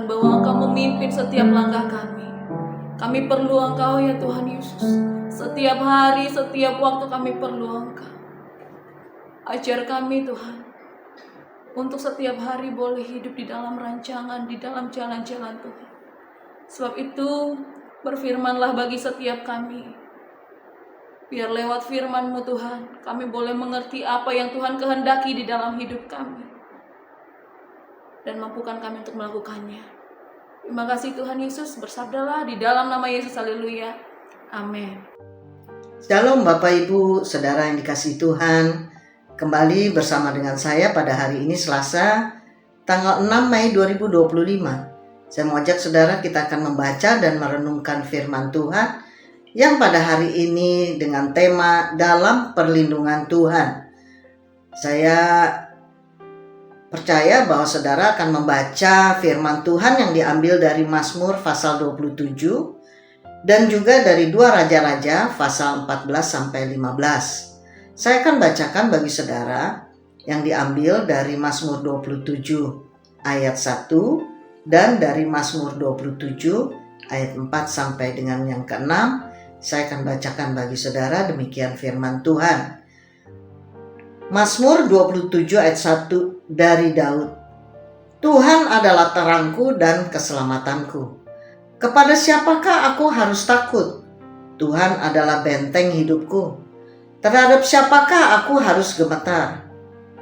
bahwa Engkau memimpin setiap langkah kami. Kami perlu Engkau ya Tuhan Yesus. Setiap hari, setiap waktu kami perlu Engkau. Ajar kami Tuhan, untuk setiap hari boleh hidup di dalam rancangan, di dalam jalan-jalan Tuhan. Sebab itu, berfirmanlah bagi setiap kami. Biar lewat firman-Mu Tuhan, kami boleh mengerti apa yang Tuhan kehendaki di dalam hidup kami. Dan mampukan kami untuk melakukannya. Terima kasih Tuhan Yesus, bersabdalah di dalam nama Yesus, haleluya. Amin. Shalom Bapak Ibu, Saudara yang dikasihi Tuhan. Kembali bersama dengan saya pada hari ini Selasa, tanggal 6 Mei 2025. Saya mau ajak saudara kita akan membaca dan merenungkan firman Tuhan yang pada hari ini dengan tema dalam perlindungan Tuhan. Saya percaya bahwa saudara akan membaca firman Tuhan yang diambil dari Mazmur pasal 27 dan juga dari 2 Raja-Raja pasal 14 sampai 15. Saya akan bacakan bagi saudara yang diambil dari Mazmur 27 ayat 1 dan dari Mazmur 27 ayat 4 sampai dengan yang ke-6. Saya akan bacakan bagi saudara, demikian firman Tuhan. Mazmur 27 ayat 1 dari Daud. Tuhan adalah terangku dan keselamatanku. Kepada siapakah aku harus takut? Tuhan adalah benteng hidupku. Terhadap siapakah aku harus gemetar?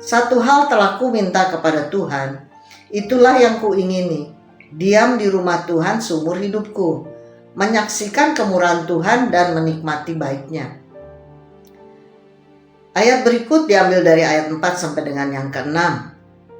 Satu hal telah ku minta kepada Tuhan, itulah yang kuingini, diam di rumah Tuhan seumur hidupku, menyaksikan kemurahan Tuhan dan menikmati baiknya. Ayat berikut diambil dari ayat 4 sampai dengan yang ke-6.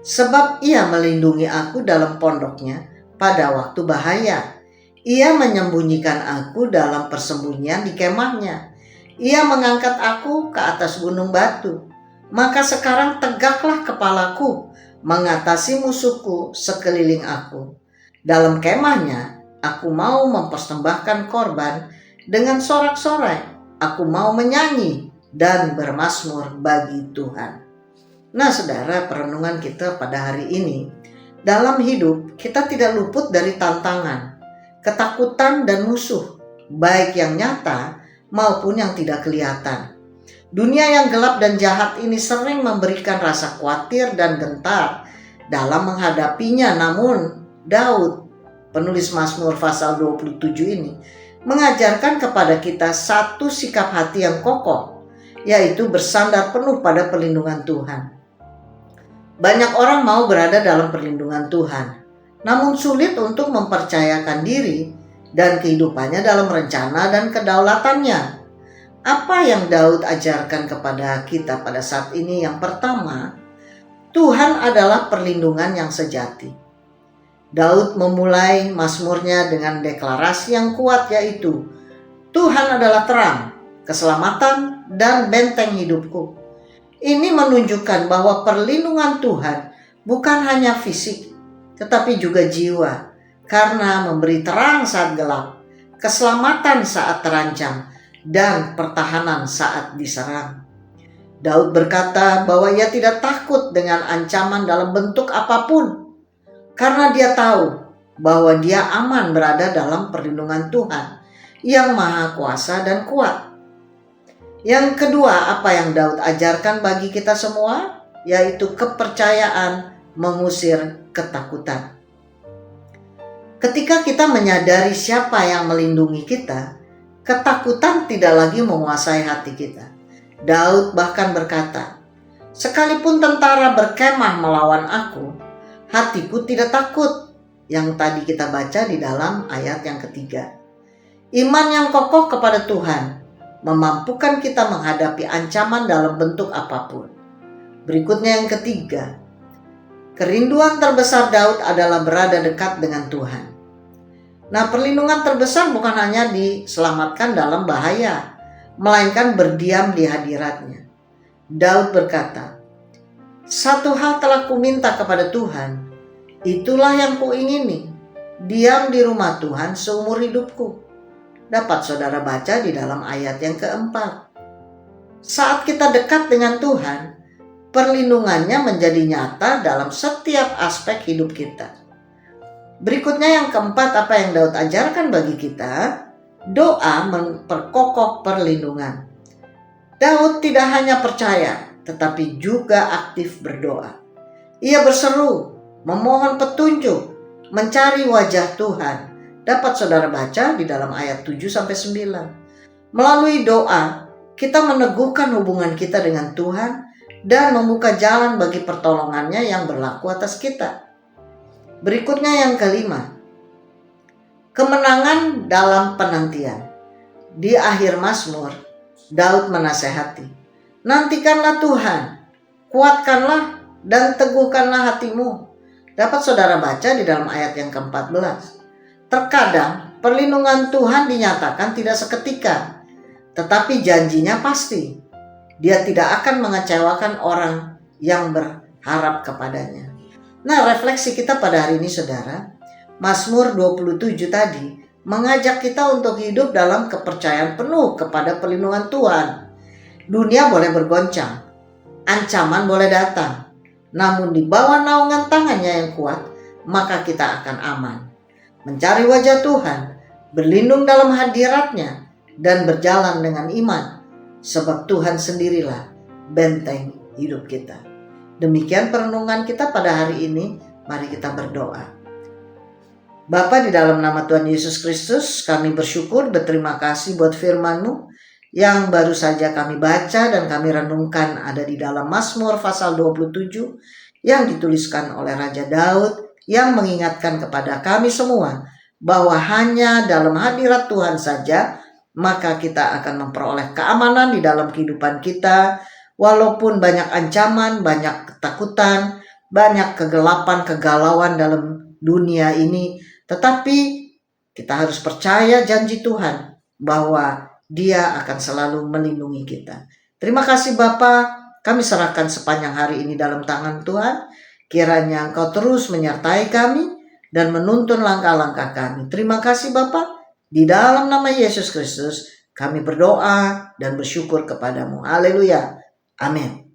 Sebab ia melindungi aku dalam pondoknya pada waktu bahaya. Ia menyembunyikan aku dalam persembunyian di kemahnya. Ia mengangkat aku ke atas gunung batu. Maka sekarang tegaklah kepalaku mengatasi musuhku sekeliling aku. Dalam kemahnya aku mau mempersembahkan korban dengan sorak-sorai. Aku mau menyanyi dan bermazmur bagi Tuhan. Nah saudara, perenungan kita pada hari ini, dalam hidup kita tidak luput dari tantangan, ketakutan dan musuh, baik yang nyata maupun yang tidak kelihatan. Dunia yang gelap dan jahat ini sering memberikan rasa khawatir dan gentar dalam menghadapinya. Namun Daud, penulis Mazmur pasal 27 ini, mengajarkan kepada kita satu sikap hati yang kokoh, yaitu bersandar penuh pada perlindungan Tuhan. Banyak orang mau berada dalam perlindungan Tuhan, namun sulit untuk mempercayakan diri dan kehidupannya dalam rencana dan kedaulatannya. Apa yang Daud ajarkan kepada kita pada saat ini? Yang pertama, Tuhan adalah perlindungan yang sejati. Daud memulai mazmurnya dengan deklarasi yang kuat, yaitu Tuhan adalah terang, keselamatan, dan benteng hidupku. Ini menunjukkan bahwa perlindungan Tuhan bukan hanya fisik, tetapi juga jiwa, karena memberi terang saat gelap, keselamatan saat terancam, dan pertahanan saat diserang. Daud berkata bahwa ia tidak takut dengan ancaman dalam bentuk apapun, karena dia tahu bahwa dia aman berada dalam perlindungan Tuhan yang maha kuasa dan kuat. Yang kedua, apa yang Daud ajarkan bagi kita semua, yaitu kepercayaan mengusir ketakutan. Ketika kita menyadari siapa yang melindungi kita, ketakutan tidak lagi menguasai hati kita. Daud bahkan berkata, sekalipun tentara berkemah melawan aku, hatiku tidak takut. Yang tadi kita baca di dalam ayat yang ketiga. Iman yang kokoh kepada Tuhan memampukan kita menghadapi ancaman dalam bentuk apapun. Berikutnya yang ketiga, kerinduan terbesar Daud adalah berada dekat dengan Tuhan. Nah, perlindungan terbesar bukan hanya diselamatkan dalam bahaya, melainkan berdiam di hadiratnya. Daud berkata, satu hal telah kuminta kepada Tuhan, itulah yang kuingini, diam di rumah Tuhan seumur hidupku. Dapat saudara baca di dalam ayat yang keempat. Saat kita dekat dengan Tuhan, perlindungannya menjadi nyata dalam setiap aspek hidup kita. Berikutnya yang keempat, apa yang Daud ajarkan bagi kita? Doa memperkokoh perlindungan. Daud tidak hanya percaya, tetapi juga aktif berdoa. Ia berseru, memohon petunjuk, mencari wajah Tuhan. Dapat saudara baca di dalam ayat 7-9. Melalui doa, kita meneguhkan hubungan kita dengan Tuhan dan membuka jalan bagi pertolongannya yang berlaku atas kita. Berikutnya yang kelima, kemenangan dalam penantian. Di akhir Mazmur, Daud menasehati, nantikanlah Tuhan, kuatkanlah dan teguhkanlah hatimu. Dapat saudara baca di dalam ayat yang ke-14. Terkadang perlindungan Tuhan dinyatakan tidak seketika, tetapi janjinya pasti. Dia tidak akan mengecewakan orang yang berharap kepadanya. Nah, refleksi kita pada hari ini saudara, Mazmur 27 tadi mengajak kita untuk hidup dalam kepercayaan penuh kepada perlindungan Tuhan. Dunia boleh bergoncang, ancaman boleh datang, namun di bawah naungan tangannya yang kuat, maka kita akan aman. Mencari wajah Tuhan, berlindung dalam hadiratnya, dan berjalan dengan iman, sebab Tuhan sendirilah benteng hidup kita. Demikian perenungan kita pada hari ini. Mari kita berdoa. Bapa, di dalam nama Tuhan Yesus Kristus, kami bersyukur, berterima kasih buat firman-Mu yang baru saja kami baca dan kami renungkan ada di dalam Mazmur pasal 27 yang dituliskan oleh Raja Daud yang mengingatkan kepada kami semua bahwa hanya dalam hadirat Tuhan saja maka kita akan memperoleh keamanan di dalam kehidupan kita, walaupun banyak ancaman, banyak ketakutan, banyak kegelapan, kegalauan dalam dunia ini. Tetapi kita harus percaya janji Tuhan bahwa Dia akan selalu melindungi kita. Terima kasih Bapa, kami serahkan sepanjang hari ini dalam tangan Tuhan. Kiranya Engkau terus menyertai kami dan menuntun langkah-langkah kami. Terima kasih Bapa, di dalam nama Yesus Kristus kami berdoa dan bersyukur kepadamu. Haleluya. Amin.